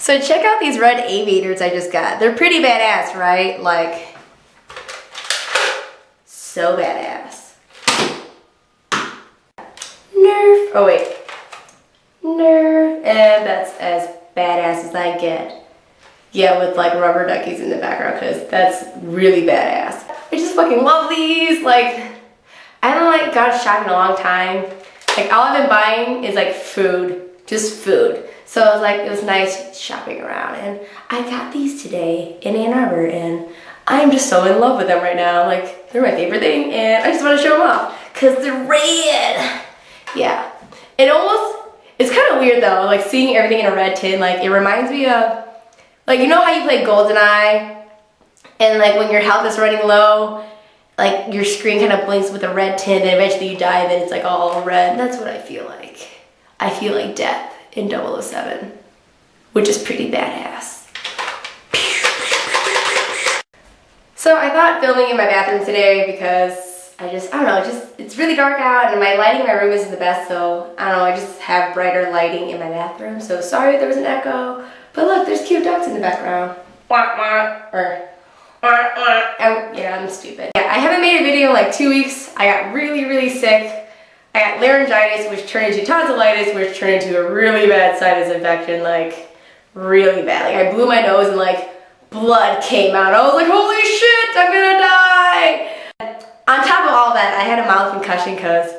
So check out these red aviators I just got. They're pretty badass, right? Like, so badass. Nerf. Oh wait. Nerf. And that's as badass as I get. Yeah, with like rubber duckies in the background, because that's really badass. I just fucking love these. Like, I haven't like gone shopping in a long time. Like, all I've been buying is like food, just food. So it was like, it was nice shopping around, and I got these today in Ann Arbor, and I'm just so in love with them right now. Like, they're my favorite thing, and I just want to show them off because they're red. Yeah, it's kind of weird though, like seeing everything in a red tin. Like, it reminds me of, like, you know how you play GoldenEye, and like when your health is running low, like your screen kind of blinks with a red tint, and eventually you die, and then it's like all red. That's what I feel like. I feel like death in 007, which is pretty badass. So I thought filming in my bathroom today because I don't know, it's really dark out, and my lighting in my room isn't the best, so I don't know, I just have brighter lighting in my bathroom. So sorry if there was an echo, but look, there's cute ducks in the background. Yeah, I'm stupid. Yeah, I haven't made a video in like 2 weeks. I got really sick. I got laryngitis, which turned into tonsillitis, which turned into a really bad sinus infection, like really bad. Like, I blew my nose and like blood came out. I was like, holy shit, I'm gonna die. On top of all that, I had a mild concussion because,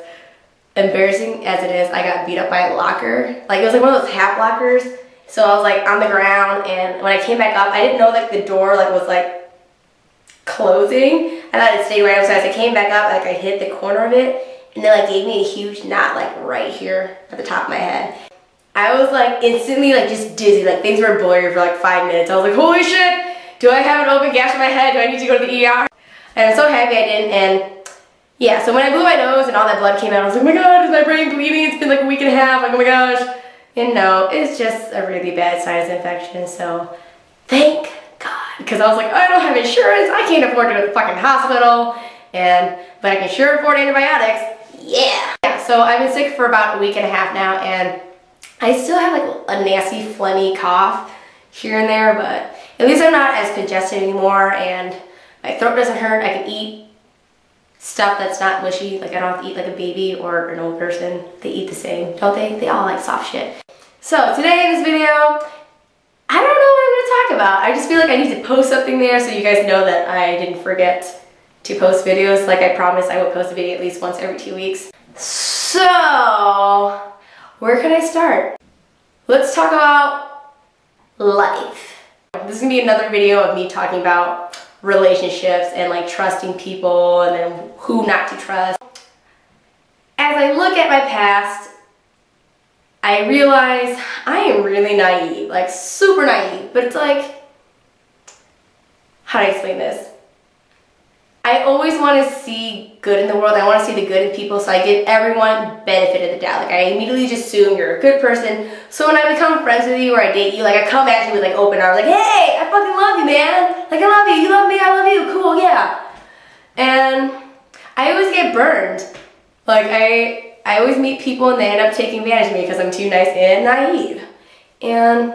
embarrassing as it is, I got beat up by a locker. Like, it was like one of those half lockers. So I was like on the ground, and when I came back up, I didn't know that the door like was like closing. I thought it stayed right upstairs. I came back up, like I hit the corner of it, and they like gave me a huge knot like right here at the top of my head. I was like instantly like just dizzy, like things were blurry for like 5 minutes. I was like, holy shit, do I have an open gash in my head? Do I need to go to the ER? And I'm so happy I didn't. And yeah, so when I blew my nose and all that blood came out, I was like, oh my god, is my brain bleeding? It's been like a week and a half, like oh my gosh. And no, it's just a really bad sinus infection, so thank God. Because I was like, I don't have insurance, I can't afford to go to the fucking hospital, but I can sure afford antibiotics. Yeah. So I've been sick for about a week and a half now, and I still have like a nasty phlegmy cough here and there, but at least I'm not as congested anymore, and my throat doesn't hurt. I can eat stuff that's not mushy. Like, I don't have to eat like a baby or an old person. They eat the same, don't they? They all like soft shit. So today in this video, I don't know what I'm gonna talk about. I just feel like I need to post something there so you guys know that I didn't forget to post videos. Like I promised I would post a video at least once every 2 weeks. So, where can I start? Let's talk about life. This is gonna be another video of me talking about relationships and like trusting people and then who not to trust. As I look at my past, I realize I am really naive, like super naive, but it's like, how do I explain this? I always want to see good in the world. I want to see the good in people, so I give everyone benefit of the doubt. Like, I immediately just assume you're a good person. So when I become friends with you or I date you, like I come at you with like open arms, like, hey, I fucking love you, man. Like, I love you, you love me, I love you, cool, yeah. And I always get burned. Like, I always meet people and they end up taking advantage of me because I'm too nice and naive. And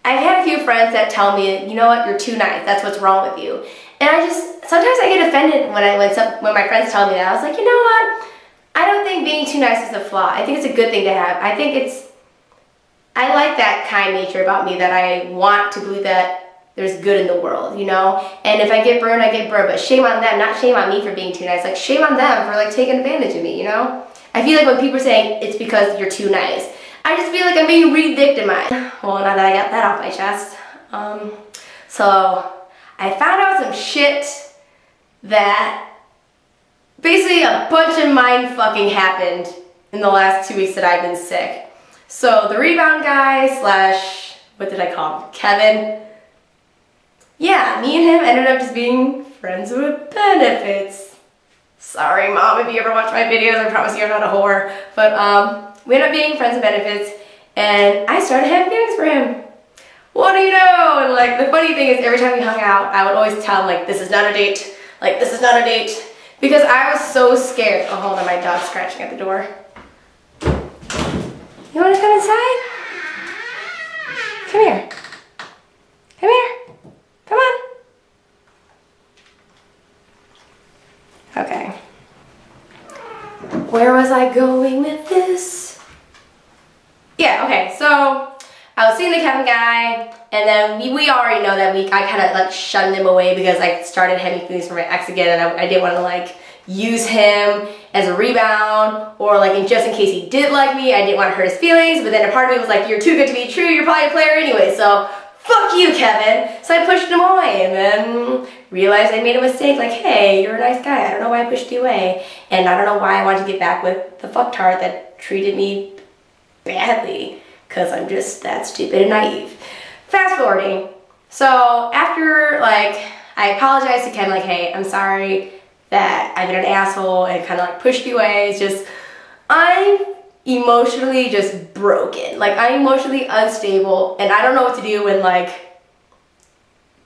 I've had a few friends that tell me, you know what, you're too nice, that's what's wrong with you. And sometimes I get offended when my friends tell me that. I was like, you know what, I don't think being too nice is a flaw. I think it's a good thing to have. I like that kind nature about me, that I want to believe that there's good in the world, you know? And if I get burned, I get burned, but shame on them, not shame on me for being too nice. Like, shame on them for like taking advantage of me, you know? I feel like when people are saying it's because you're too nice, I just feel like I'm being re-victimized. Well, now that I got that off my chest. So I found out some shit that basically a bunch of mind fucking happened in the last 2 weeks that I've been sick. So the rebound guy slash, what did I call him? Kevin. Yeah, me and him ended up just being friends with benefits. Sorry, Mom, if you ever watch my videos, I promise you I'm not a whore. But we ended up being friends with benefits, and I started having feelings for him. What do you know? And like, the funny thing is, every time we hung out, I would always tell him, like, this is not a date. Like, this is not a date. Because I was so scared. Oh, hold on, my dog's scratching at the door. You want to come inside? Come here. Come here. Come on. Okay. Where was I going with this? Yeah, okay, so I was seeing the Kevin guy, and then we already know that I kind of like shunned him away because I started having feelings for my ex again, and I didn't want to like use him as a rebound, or like just in case he did like me, I didn't want to hurt his feelings. But then a part of me was like, you're too good to be true, you're probably a player anyway, so fuck you, Kevin. So I pushed him away, and then realized I made a mistake. Like, hey, you're a nice guy, I don't know why I pushed you away, and I don't know why I wanted to get back with the fucktard that treated me badly, because I'm just that stupid and naive. Fast forwarding, so after like I apologized to Kevin, like, hey, I'm sorry that I've been an asshole and kind of like pushed you away. It's just, I'm emotionally just broken. Like, I'm emotionally unstable, and I don't know what to do when like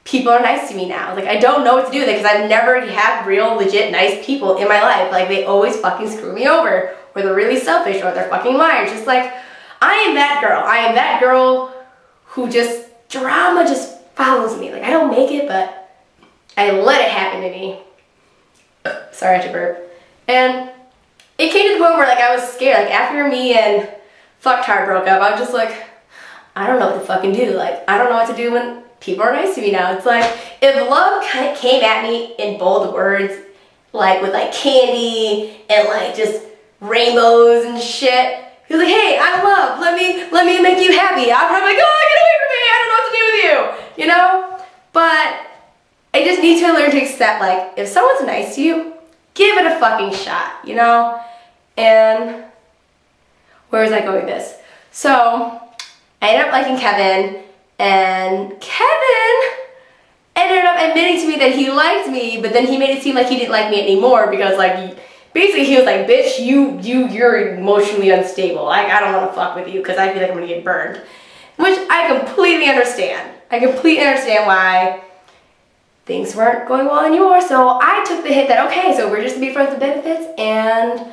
people are nice to me now. Like, I don't know what to do with it because I've never had real legit nice people in my life. Like, they always fucking screw me over, or they're really selfish, or they're fucking liars. Just like, I am that girl. I am that girl who just, drama just follows me. Like, I don't make it, but I let it happen to me. Sorry, I had to burp. And it came to the point where like I was scared. Like, after me and fucktard broke up, I was just like, I don't know what to fucking do. Like, I don't know what to do when people are nice to me now. It's like, if love came at me in bold words, like with like candy and like just rainbows and shit, he was like, hey, I'm love, let me make you happy, I'd probably be like, oh, get away from me, I don't know what to do with you, you know? But I just need to learn to accept, like, if someone's nice to you, give it a fucking shot, you know? And where was I going with this? So I ended up liking Kevin, and Kevin ended up admitting to me that he liked me, but then he made it seem like he didn't like me anymore because, like, basically he was like, bitch, you're emotionally unstable. Like, I don't want to fuck with you because I feel like I'm gonna get burned. Which I completely understand. I completely understand why things weren't going well anymore. So I took the hit that, okay, so we're just gonna be friends with benefits, and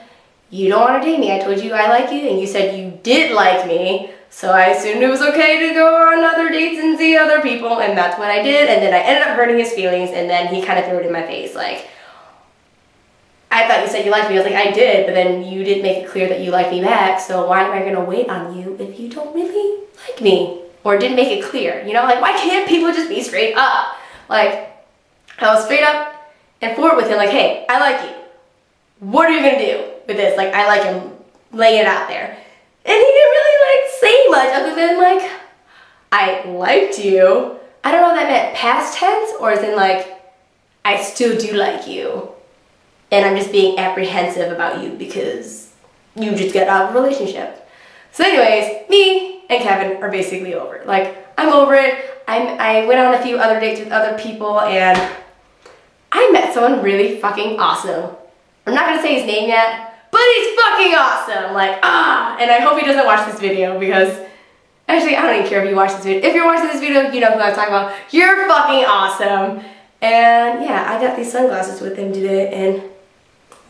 you don't want to date me. I told you I like you, and you said you did like me, so I assumed it was okay to go on other dates and see other people, and that's what I did. And then I ended up hurting his feelings, and then he kind of threw it in my face, like, I thought you said you liked me. I was like, I did, but then you didn't make it clear that you liked me back, so why am I gonna wait on you if you don't really like me? Or didn't make it clear, you know? Like, why can't people just be straight up? Like, I was straight up and forward with him, like, hey, I like you. What are you gonna do with this? Like, I like him, laying it out there. And he didn't really, like, say much other than, like, I liked you. I don't know if that meant past tense, or as in, like, I still do like you. And I'm just being apprehensive about you because you just got out of a relationship. So anyways, me and Kevin are basically over. Like, I'm over it. I went on a few other dates with other people, and I met someone really fucking awesome. I'm not gonna say his name yet, but he's fucking awesome. Like, and I hope he doesn't watch this video because, actually, I don't even care if you watch this video. If you're watching this video, you know who I'm talking about. You're fucking awesome. And yeah, I got these sunglasses with him today, and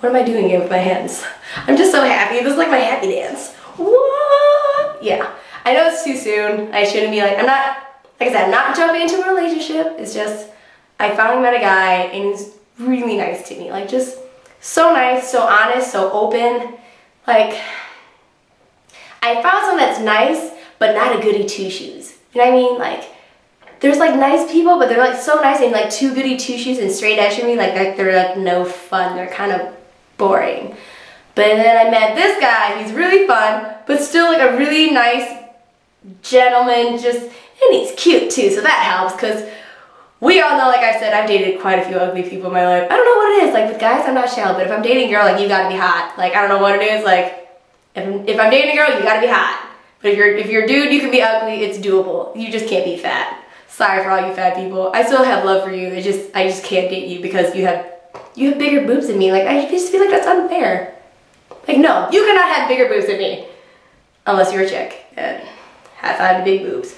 what am I doing here with my hands? I'm just so happy. This is like my happy dance. What? Yeah, I know it's too soon. I shouldn't be like, I'm not, like I said, I'm not jumping into a relationship. It's just, I finally met a guy, and he's really nice to me. Like, just so nice, so honest, so open. Like, I found someone that's nice, but not a goody two-shoes. You know what I mean? Like, there's like nice people, but they're like so nice and like too goody two-shoes and straight edge me. Like, they're like no fun. They're kind of boring. But then I met this guy. He's really fun, but still like a really nice gentleman. Just, and he's cute too, so that helps, because we all know, like I said, I've dated quite a few ugly people in my life. I don't know what it is. Like, with guys, I'm not shallow, but if I'm dating a girl, like, you gotta be hot. Like, I don't know what it is. Like, if I'm dating a girl, you gotta be hot. But if you're a dude, you can be ugly. It's doable. You just can't be fat. Sorry for all you fat people. I still have love for you. I just can't date you because you have bigger boobs than me. Like, I just feel like that's unfair. Like, no, you cannot have bigger boobs than me. Unless you're a chick. And high five to big boobs.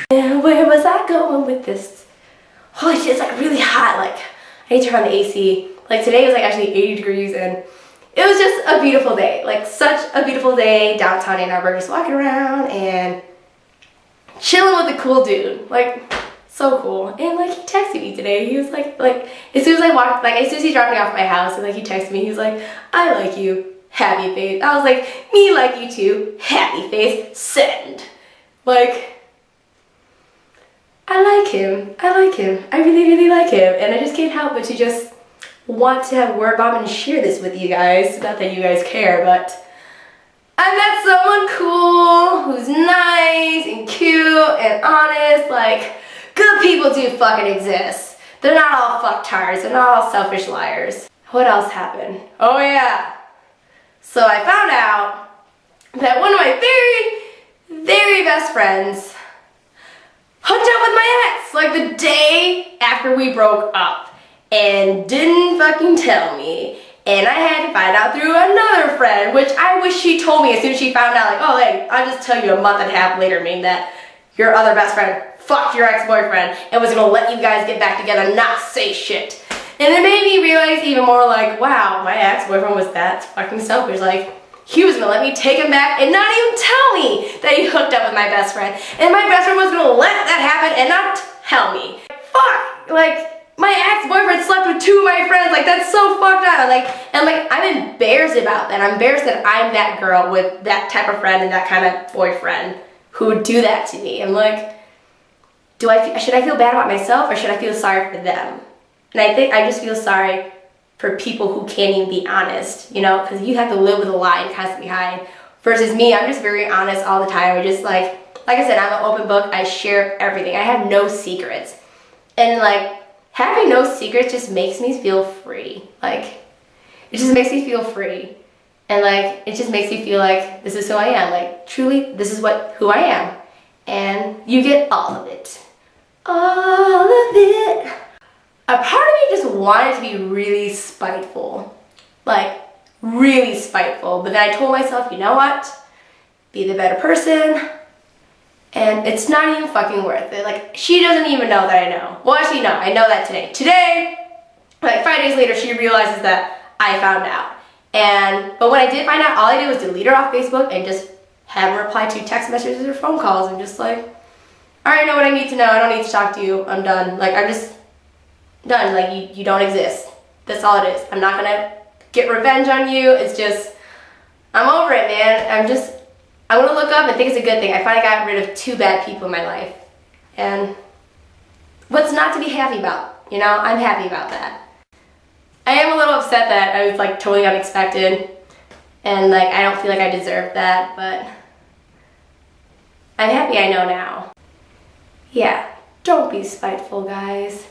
And where was I going with this? Holy shit, it's like really hot. Like, I need to turn on the AC. Like, today was like actually 80 degrees, and it was just a beautiful day. Like, such a beautiful day downtown Ann Arbor, just walking around and chilling cool dude. Like, so cool. And like, he texted me today. He was like, as soon as I walked, like, as soon as he dropped me off at my house, and like, he texted me, he was like, I like you, happy face. I was like, me like you too, happy face, send. Like, I like him. I like him. I really, really like him. And I just can't help but to just want to have a word bomb and share this with you guys. Not that you guys care, but I met someone cool, who's nice and cute and honest. Like, good people do fucking exist. They're not all fucktards. They're not all selfish liars. What else happened? Oh yeah. So I found out that one of my very, very best friends hooked up with my ex, like the day after we broke up, and didn't fucking tell me. And I had to find out through another friend, which I wish she told me as soon as she found out, like, oh hey, I'll just tell you a month and a half later, meaning that your other best friend fucked your ex-boyfriend and was gonna let you guys get back together and not say shit. And it made me realize even more, like, wow, my ex-boyfriend was that fucking selfish. Like, he was gonna let me take him back and not even tell me that he hooked up with my best friend. And my best friend was gonna let that happen and not tell me. Fuck! Like, my ex-boyfriend slept with two of my friends. Like, that's so fucked up. And I'm embarrassed about that. I'm embarrassed that I'm that girl with that type of friend and that kind of boyfriend who would do that to me. I'm like, should I feel bad about myself or should I feel sorry for them? And I think I just feel sorry for people who can't even be honest, you know, because you have to live with a lie and constantly hide. Versus me, I'm just very honest all the time. I just like I said, I'm an open book. I share everything. I have no secrets. And like, having no secrets just makes me feel free. Like, it just makes me feel free. And like, it just makes me feel like this is who I am. Like, truly, this is who I am. And you get all of it. All of it. A part of me just wanted to be really spiteful. Like, really spiteful. But then I told myself, you know what? Be the better person. And it's not even fucking worth it. Like, she doesn't even know that I know. Well, actually, no, I know that today. Today, like 5 days later, she realizes that I found out. But when I did find out, all I did was delete her off Facebook and just have her reply to text messages or phone calls and just like, I already know what I need to know. I don't need to talk to you. I'm done. Like, I'm just done. Like, you don't exist. That's all it is. I'm not gonna get revenge on you. It's just, I'm over it, man. I'm gonna look up and think it's a good thing. I finally got rid of 2 bad people in my life. And what's not to be happy about? You know, I'm happy about that. I am a little upset that I was like totally unexpected. And like, I don't feel like I deserved that, but I'm happy I know now. Yeah, don't be spiteful, guys.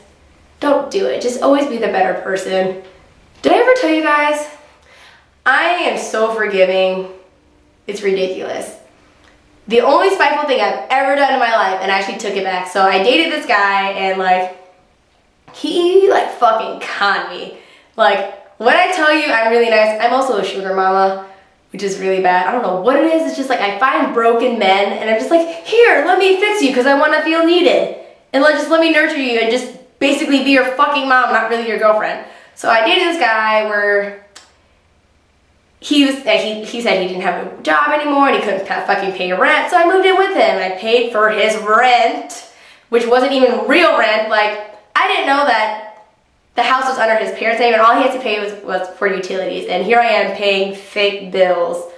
Don't do it. Just always be the better person. Did I ever tell you guys? I am so forgiving. It's ridiculous. The only spiteful thing I've ever done in my life, and I actually took it back. So I dated this guy, and like, he like fucking conned me. Like, when I tell you I'm really nice, I'm also a sugar mama, which is really bad. I don't know what it is. It's just like, I find broken men, and I'm just like, here, let me fix you, because I want to feel needed. And just let me nurture you, and just basically be your fucking mom, not really your girlfriend. So I dated this guy where he said he didn't have a job anymore and he couldn't fucking pay rent, so I moved in with him and I paid for his rent, which wasn't even real rent. Like, I didn't know that the house was under his parents' name and all he had to pay was for utilities, and here I am paying fake bills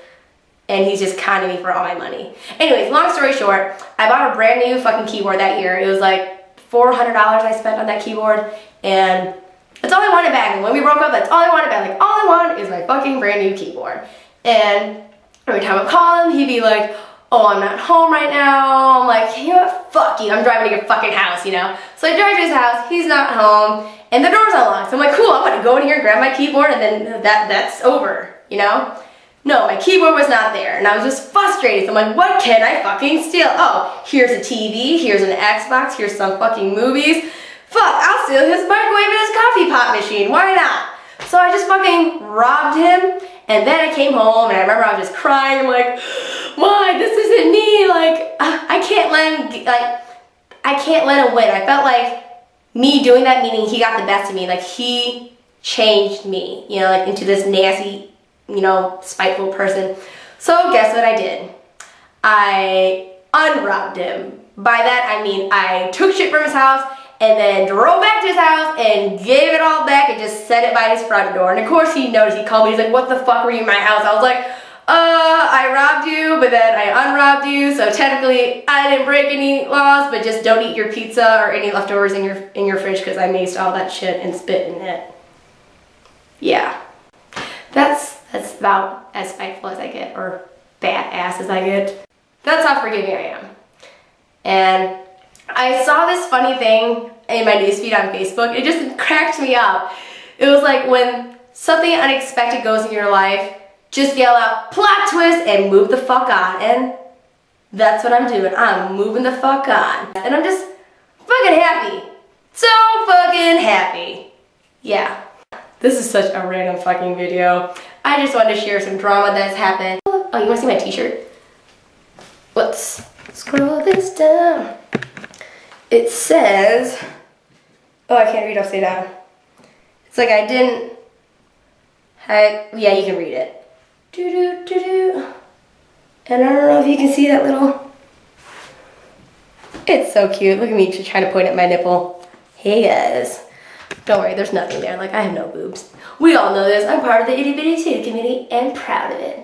and he's just conning me for all my money. Anyways, long story short, I bought a brand new fucking keyboard that year. It was like $400 I spent on that keyboard, and that's all I wanted back. And when we broke up, that's all I wanted back. Like, all I want is my fucking brand new keyboard. And every time I call him, he'd be like, oh, I'm not home right now. I'm like, you know what? Fuck you. I'm driving to your fucking house, you know? So I drive to his house. He's not home. And the door's unlocked. So I'm like, cool, I'm going to go in here, grab my keyboard, and then that's over, you know? No, my keyboard was not there. And I was just frustrated. So I'm like, what can I fucking steal? Oh, here's a TV. Here's an Xbox. Here's some fucking movies. Fuck, I'll steal his microwave and his coffee pot machine. Why not? So I just fucking robbed him, and then I came home, and I remember I was just crying. I'm like, why? This isn't me. Like, I can't let him win. I felt like me doing that, meaning he got the best of me. Like, he changed me, you know, like into this nasty, you know, spiteful person. So guess what I did? I unrobbed him. by that, I mean I took shit from his house and then drove back to his house and gave it all back and just set it by his front door. And of course he noticed, he called me, he's like, what the fuck were you in my house? I was like, I robbed you, but then I unrobbed you, so technically I didn't break any laws, but just don't eat your pizza or any leftovers in your fridge because I maced all that shit and spit in it. Yeah. That's about as spiteful as I get, or badass as I get. That's how forgiving I am. And I saw this funny thing in my newsfeed on Facebook. It just cracked me up. It was like, when something unexpected goes in your life, just yell out, plot twist, and move the fuck on. And that's what I'm doing. I'm moving the fuck on. And I'm just fucking happy. So fucking happy. Yeah. This is such a random fucking video. I just wanted to share some drama that's happened. Oh, you wanna see my t-shirt? Let's scroll this down. It says, oh, I can't read upside down. It's like I didn't, yeah, you can read it. Doo-doo-doo-doo. And I don't know if you can see that little, it's so cute. Look at me just trying to point at my nipple. Hey guys. Don't worry, there's nothing there. Like, I have no boobs. We all know this. I'm part of the itty bitty titty community and proud of it.